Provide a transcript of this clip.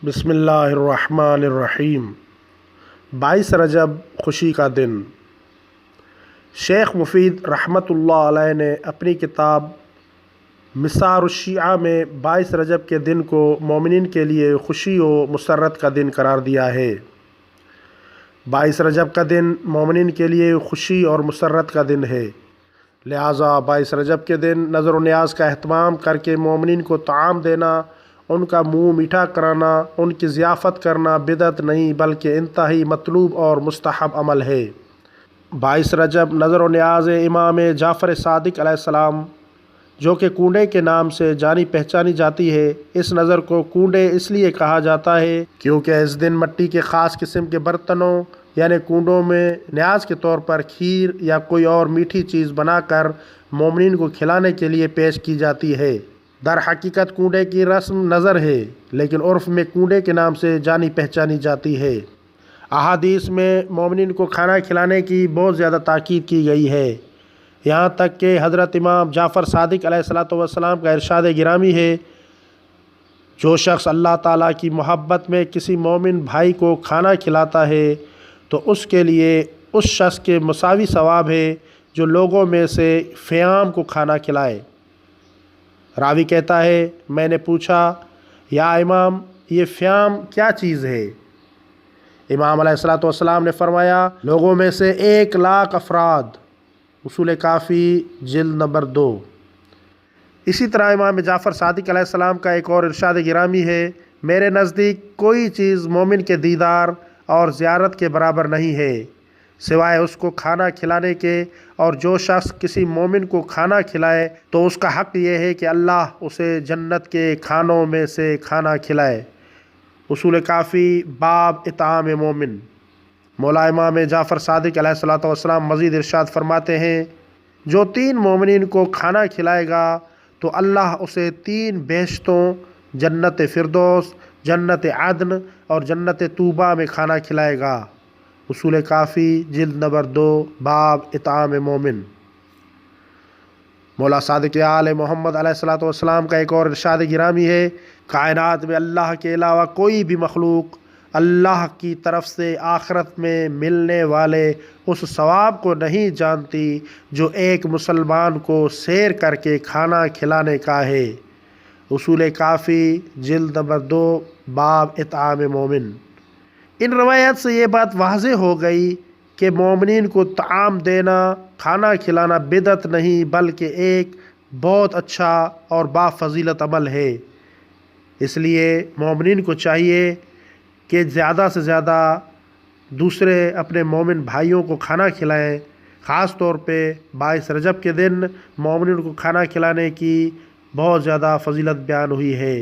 بسم اللہ الرحمن الرحیم۔ 22 رجب خوشی کا دن۔ شیخ مفید رحمۃ اللہ علیہ نے اپنی کتاب مسار الشیعہ میں 22 رجب کے دن کو مومنین کے لیے خوشی و مسرت کا دن قرار دیا ہے۔ 22 رجب کا دن مومنین کے لیے خوشی اور مسرت کا دن ہے، لہٰذا 22 رجب کے دن نظر و نیاز کا اہتمام کر کے مومنین کو طعام دینا، ان کا منہ میٹھا کرانا، ان کی ضیافت کرنا بدعت نہیں بلکہ انتہائی مطلوب اور مستحب عمل ہے۔ 22 رجب نظر و نیاز امام جعفر صادق علیہ السلام جو کہ کنڈے کے نام سے جانی پہچانی جاتی ہے، اس نظر کو کنڈے اس لیے کہا جاتا ہے کیونکہ اس دن مٹی کے خاص قسم کے برتنوں یعنی کنڈوں میں نیاز کے طور پر کھیر یا کوئی اور میٹھی چیز بنا کر مومنین کو کھلانے کے لیے پیش کی جاتی ہے۔ در حقیقت کنڈے کی رسم نظر ہے، لیکن عرف میں کنڈے کے نام سے جانی پہچانی جاتی ہے۔ احادیث میں مومنین کو کھانا کھلانے کی بہت زیادہ تاکید کی گئی ہے، یہاں تک کہ حضرت امام جعفر صادق علیہ السلام کا ارشاد گرامی ہے، جو شخص اللہ تعالیٰ کی محبت میں کسی مومن بھائی کو کھانا کھلاتا ہے تو اس کے لیے اس شخص کے مساوی ثواب ہے جو لوگوں میں سے فیام کو کھانا کھلائے۔ راوی کہتا ہے، میں نے پوچھا، یا امام یہ فیام کیا چیز ہے؟ امام علیہ السلام نے فرمایا، لوگوں میں سے 1,00,000 افراد۔ اصول کافی جلد نمبر 2۔ اسی طرح امام جعفر صادق علیہ السلام کا ایک اور ارشاد گرامی ہے، میرے نزدیک کوئی چیز مومن کے دیدار اور زیارت کے برابر نہیں ہے سوائے اس کو کھانا کھلانے کے، اور جو شخص کسی مومن کو کھانا کھلائے تو اس کا حق یہ ہے کہ اللہ اسے جنت کے کھانوں میں سے کھانا کھلائے۔ اصول کافی باب اطعام مومن۔ مولا امام جعفر صادق علیہ السلام مزید ارشاد فرماتے ہیں، جو 3 مومنین کو کھانا کھلائے گا تو اللہ اسے 3 بہشتوں جنت فردوس، جنت عدن اور جنت طوبہ میں کھانا کھلائے گا۔ اصول کافی جلد نمبر 2 باب اطعام مومن۔ مولا صادق آل محمد علیہ السلام کا ایک اور ارشاد گرامی ہے، کائنات میں اللہ کے علاوہ کوئی بھی مخلوق اللہ کی طرف سے آخرت میں ملنے والے اس ثواب کو نہیں جانتی جو ایک مسلمان کو سیر کر کے کھانا کھلانے کا ہے۔ اصول کافی جلد نمبر 2 باب اطعام مومن۔ ان روایات سے یہ بات واضح ہو گئی کہ مومنین کو طعام دینا، کھانا کھلانا بدعت نہیں بلکہ ایک بہت اچھا اور بافضیلت عمل ہے۔ اس لیے مومنین کو چاہیے کہ زیادہ سے زیادہ دوسرے اپنے مومن بھائیوں کو کھانا کھلائیں۔ خاص طور پہ 22 رجب کے دن مومنین کو کھانا کھلانے کی بہت زیادہ فضیلت بیان ہوئی ہے۔